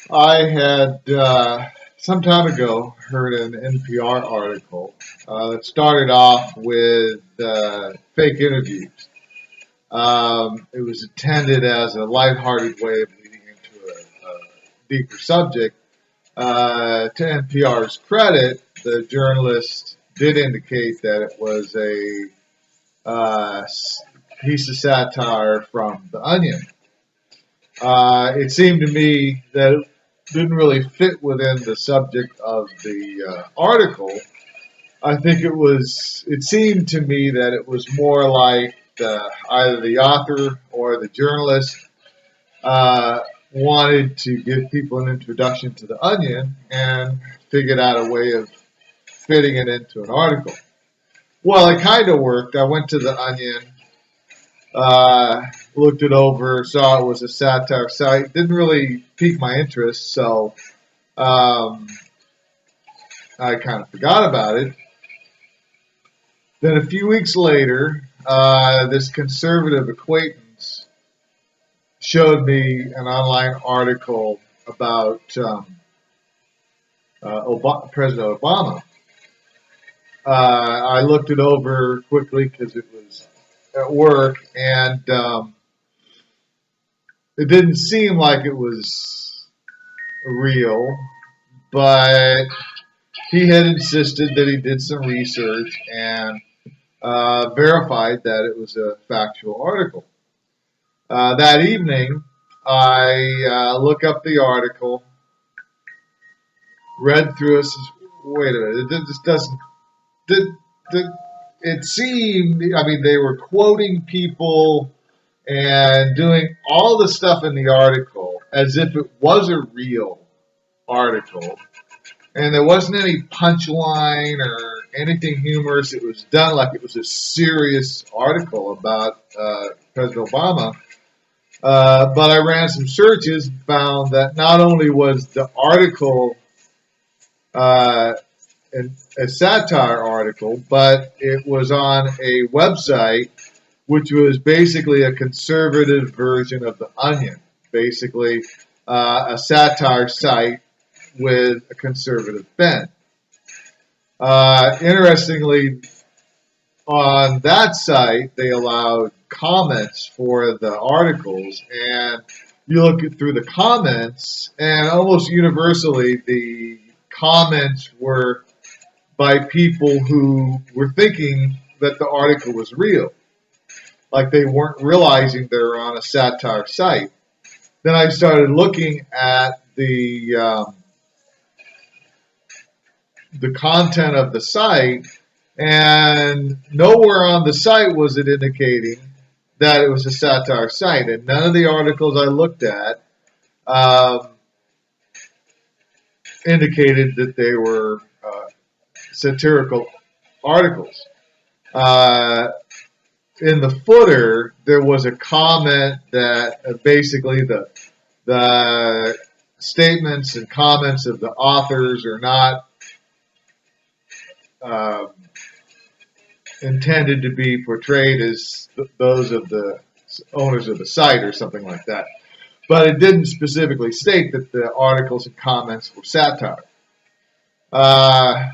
I had some time ago heard an NPR article that started off with fake interviews. It was intended as a lighthearted way of leading into a deeper subject. To NPR's credit, the journalist did indicate that it was a piece of satire from The Onion. It seemed to me that it didn't really fit within the subject of the article. I think it was. It seemed to me that it was more like either the author or the journalist wanted to give people an introduction to the Onion and figured out a way of fitting it into an article. Well, it kind of worked. I went to the Onion, looked it over, saw it was a satire site. Didn't really pique my interest, so um, I kind of forgot about it. Then a few weeks later, this conservative acquaintance showed me an online article about President Obama. I looked it over quickly because it was at work, and it didn't seem like it was real, but he had insisted that he did some research and verified that it was a factual article. That evening, I look up the article, read through it. Wait a minute, it just doesn't. Did, did, it seemed. I mean, they were quoting people and doing all the stuff in the article as if it was a real article, and there wasn't any punchline or anything humorous. It was done like it was a serious article about President Obama. But I ran some searches and found that not only was the article uh, a satire article, but it was on a website which was basically a conservative version of The Onion, basically a satire site with a conservative bent. Interestingly, on that site, they allowed comments for the articles, and you look through the comments, and almost universally, the comments were by people who were thinking that the article was real, like they weren't realizing they were on a satire site. Then I started looking at the content of the site, and nowhere on the site was it indicating that it was a satire site. And none of the articles I looked at um, indicated that they were satirical articles. Uh, in the footer, there was a comment that basically the statements and comments of the authors are not um, intended to be portrayed as those of the owners of the site or something like that. But it didn't specifically state that the articles and comments were satire. Uh,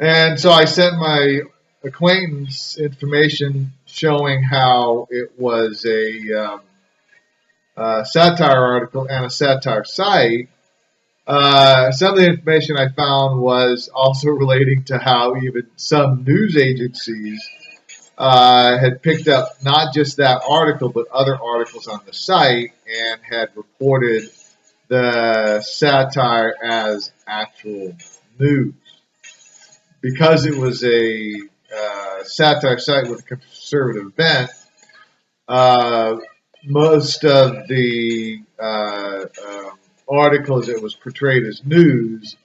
and so I sent my acquaintance information showing how it was a satire article and a satire site. Some of the information I found was also relating to how even some news agencies had picked up not just that article, but other articles on the site and had reported the satire as actual news. Because it was a satire site with a conservative bent, most of the articles that was portrayed as news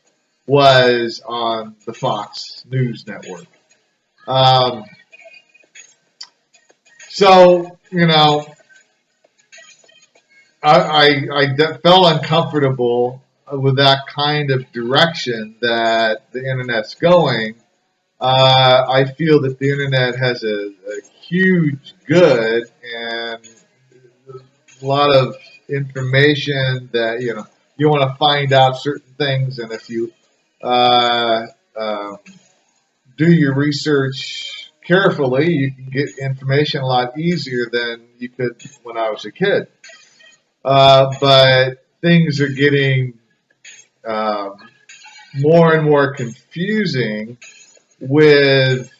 was on the Fox News network. Um, so, you know, I felt uncomfortable with that kind of direction that the internet's going. I feel that the internet has a huge good and a lot of information that you want to find out certain things, and if you uh, um, do your research carefully, you can get information a lot easier than you could when I was a kid. But things are getting um, more and more confusing with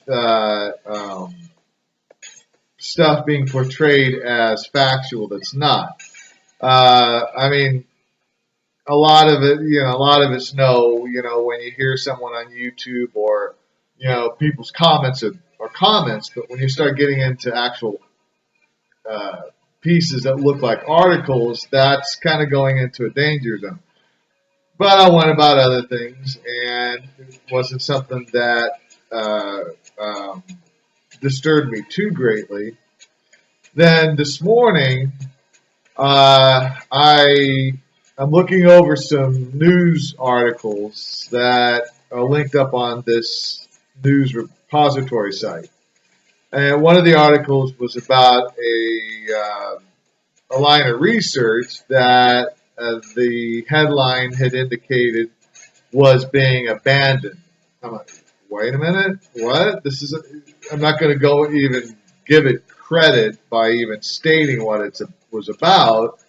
stuff being portrayed as factual that's not. I mean, a lot of it, a lot of us know, when you hear someone on YouTube or, people's comments are comments, but when you start getting into actual uh, pieces that look like articles, that's kind of going into a danger zone. But I went about other things, and it wasn't something that uh, um, disturbed me too greatly. Then this morning, I'm looking over some news articles that are linked up on this news repository site, and one of the articles was about a line of research that the headline had indicated was being abandoned. I'm like, wait a minute, what? I'm not going to go even give it credit by even stating what it was about,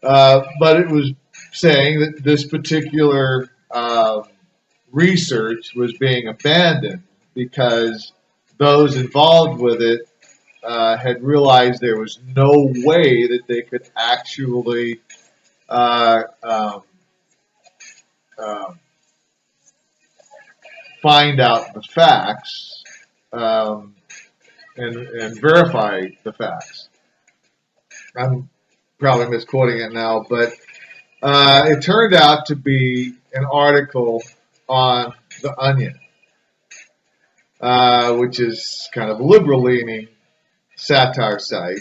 but it was saying that this particular research was being abandoned because those involved with it had realized there was no way that they could actually uh, um, um, find out the facts um, and verify the facts. I'm probably misquoting it now, but it turned out to be an article on The Onion, which is kind of a liberal-leaning satire site.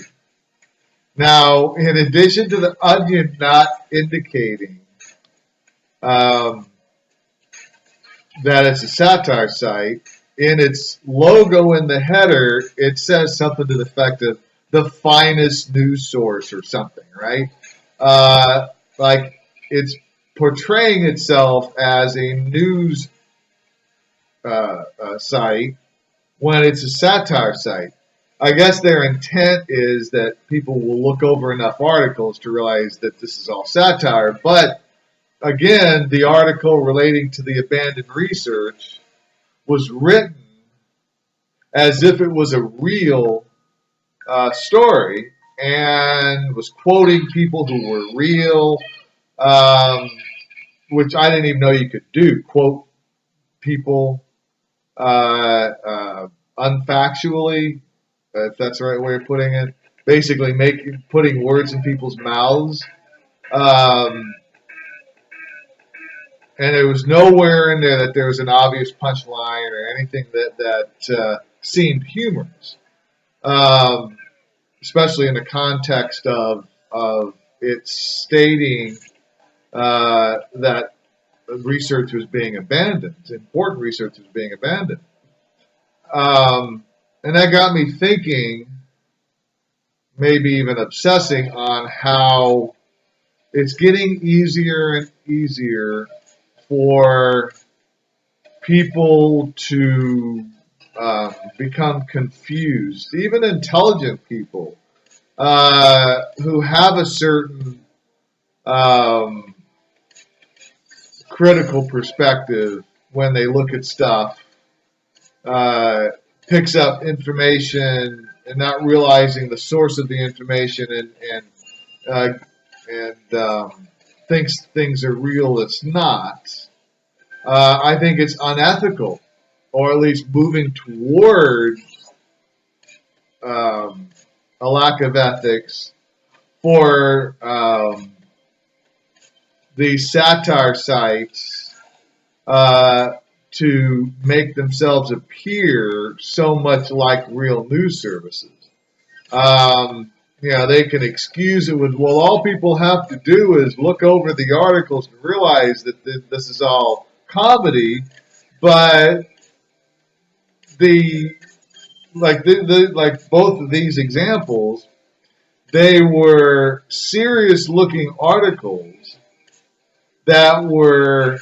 Now, in addition to The Onion not indicating that it's a satire site, in its logo in the header, it says something to the effect of the finest news source or something, right? Like it's portraying itself as a news site when it's a satire site. I guess their intent is that people will look over enough articles to realize that this is all satire. But again, the article relating to the abandoned research was written as if it was a real story and was quoting people who were real, which I didn't even know you could do. Quote people unfactually, if that's the right way of putting it. Basically, putting words in people's mouths. And there was nowhere in there that there was an obvious punchline or anything that seemed humorous, especially in the context of it stating that research was being abandoned, important research was being abandoned. And that got me thinking, maybe even obsessing on how it's getting easier and easier for people to become confused, even intelligent people who have a certain critical perspective when they look at stuff, picks up information and not realizing the source of the information and thinks things are real. It's not. I think it's unethical, or at least moving toward a lack of ethics for these satire sites to make themselves appear so much like real news services. They can excuse it with, well, all people have to do is look over the articles and realize that this is all comedy, but like both of these examples, they were serious looking articles that were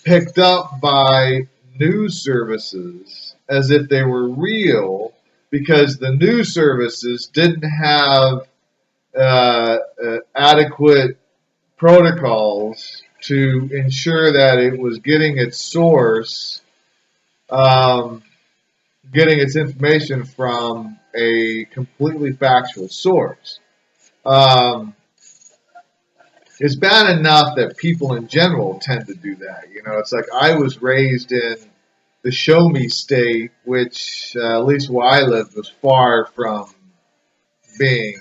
picked up by news services as if they were real because the news services didn't have adequate protocols to ensure that it was getting its source, um, getting its information from a completely factual source. Um, it's bad enough that people in general tend to do that. You know, it's like I was raised in the show me state, which at least where I lived was far from being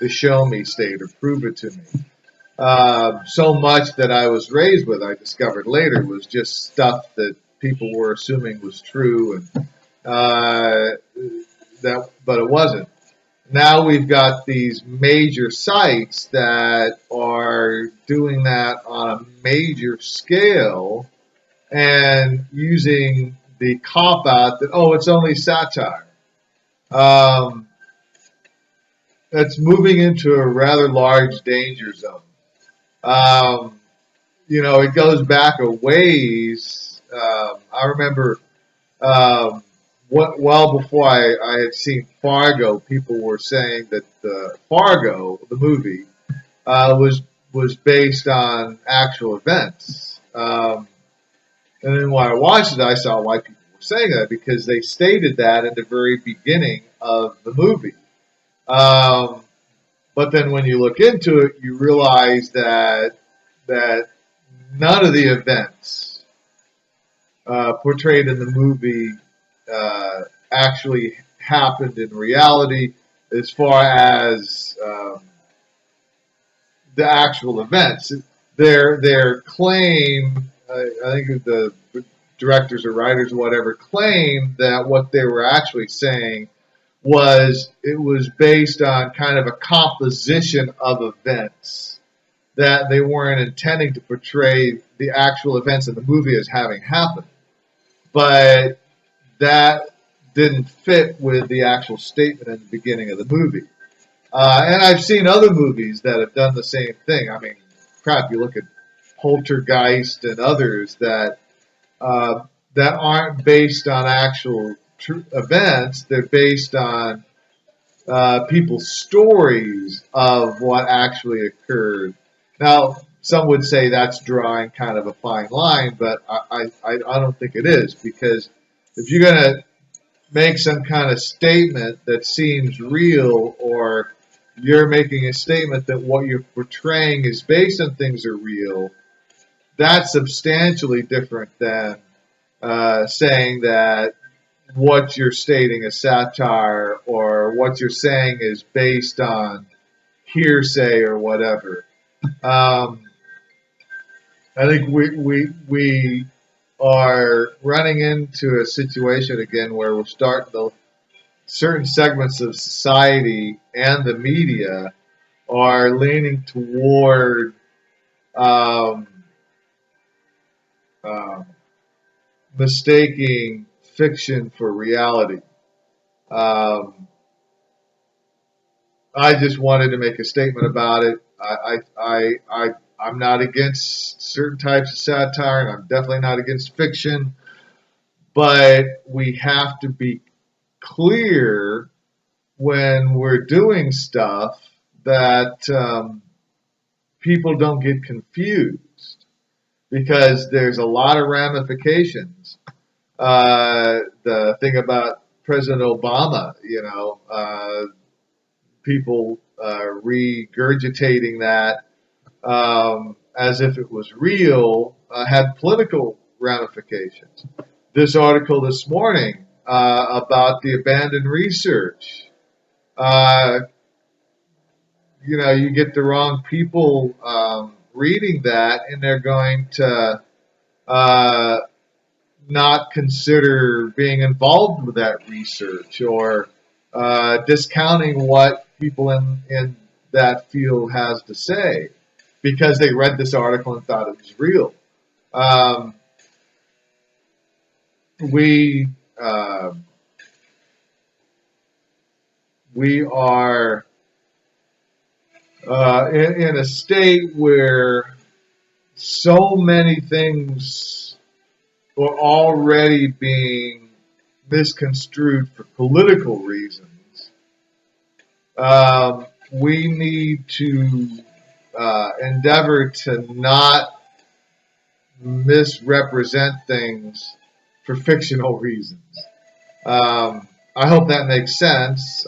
the show me state or prove it to me. So much that I was raised with, I discovered later, was just stuff that people were assuming was true, and but it wasn't. Now we've got these major sites that are doing that on a major scale and using the cop out that, oh, it's only satire. Um, that's moving into a rather large danger zone. Um, it goes back a ways. I remember well before I had seen Fargo, people were saying that Fargo, the movie, was based on actual events. And then when I watched it, I saw why people were saying that because they stated that in the very beginning of the movie. But then when you look into it, you realize that none of the events portrayed in the movie actually happened in reality, as far as the actual events. Their claim, I think the directors or writers or whatever, claimed that what they were actually saying was it was based on kind of a composition of events, that they weren't intending to portray the actual events in the movie as having happened. But that didn't fit with the actual statement in the beginning of the movie. And I've seen other movies that have done the same thing. I mean, crap, you look at Poltergeist and others that aren't based on actual events. They're based on people's stories of what actually occurred. Now, some would say that's drawing kind of a fine line, but I don't think it is, because if you're going to make some kind of statement that seems real, or you're making a statement that what you're portraying is based on things are real, that's substantially different than saying that what you're stating is satire, or what you're saying is based on hearsay or whatever. I think we are running into a situation again where we're starting to, certain segments of society and the media are leaning toward um, um, mistaking fiction for reality. Um, I just wanted to make a statement about it. I'm not against certain types of satire, and I'm definitely not against fiction. But we have to be clear when we're doing stuff that people don't get confused, because there's a lot of ramifications. The thing about President Obama, people regurgitating that as if it was real, had political ramifications. This article this morning about the abandoned research, uh, you get the wrong people reading that, and they're going to uh, not consider being involved with that research, or discounting what people in that field has to say because they read this article and thought it was real. Um, we we are in a state where so many things are already being misconstrued for political reasons, we need to endeavor to not misrepresent things for fictional reasons. I hope that makes sense.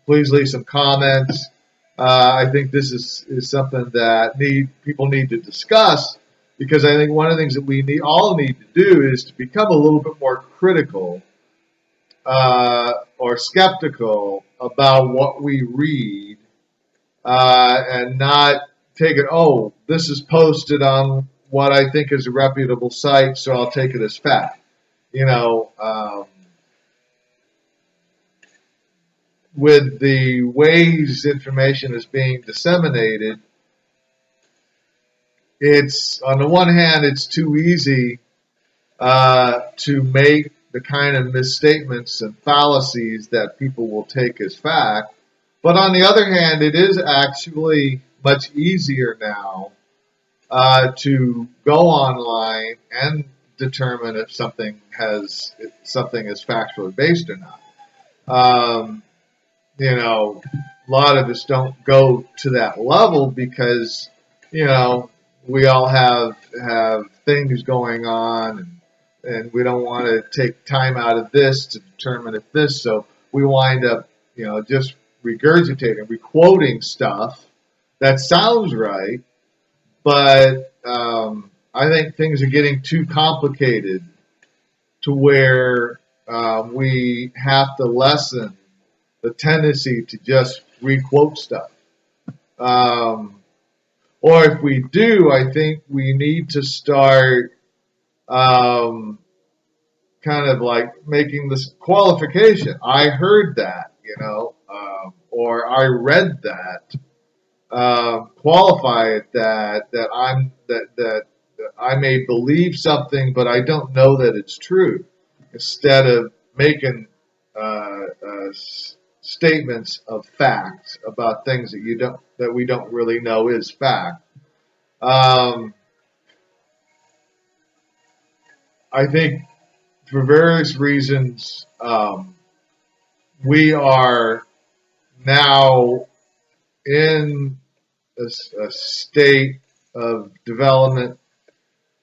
Please leave some comments. I think this is something that people need to discuss, because I think one of the things that we all need to do is to become a little bit more critical or skeptical about what we read, and not take it, oh, this is posted on what I think is a reputable site, so I'll take it as fact. You know, with the ways information is being disseminated, it's, on the one hand, it's too easy to make the kind of misstatements and fallacies that people will take as fact. But on the other hand, it is actually much easier now to go online and determine if something is factually based or not. You know, a lot of us don't go to that level because, you know, we all have things going on, and we don't want to take time out of this to determine if this. So we wind up, you know, just regurgitating, requoting stuff that sounds right, but I think things are getting too complicated to where we have to lessen the tendency to just requote stuff. Or if we do, I think we need to start kind of like making this qualification. I heard that, you know, or I read that. Qualify it that I may believe something, but I don't know that it's true. Instead of making statements of facts about things that we don't really know is fact. I think for various reasons, we are now in a state of development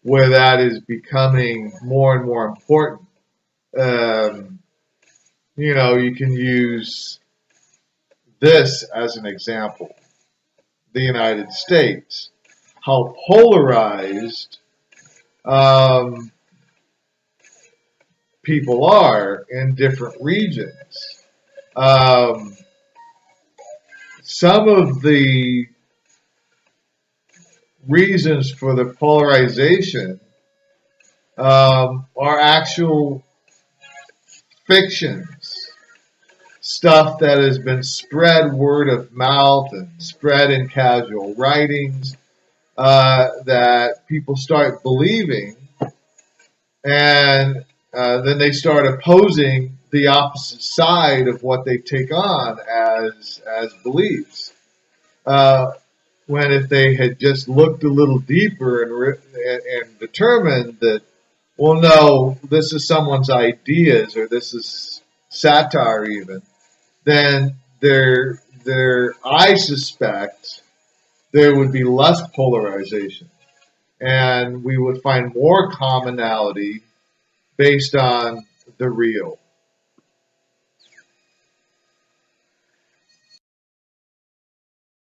where that is becoming more and more important. You know, you can use this as an example. The United States, how polarized people are in different regions. Some of the reasons for the polarization are actual fictions, stuff that has been spread word of mouth and spread in casual writings, that people start believing, and then they start opposing the opposite side of what they take on as beliefs. When if they had just looked a little deeper and determined that, well, no, this is someone's ideas, or this is satire even, then I suspect there would be less polarization, and we would find more commonality based on the real.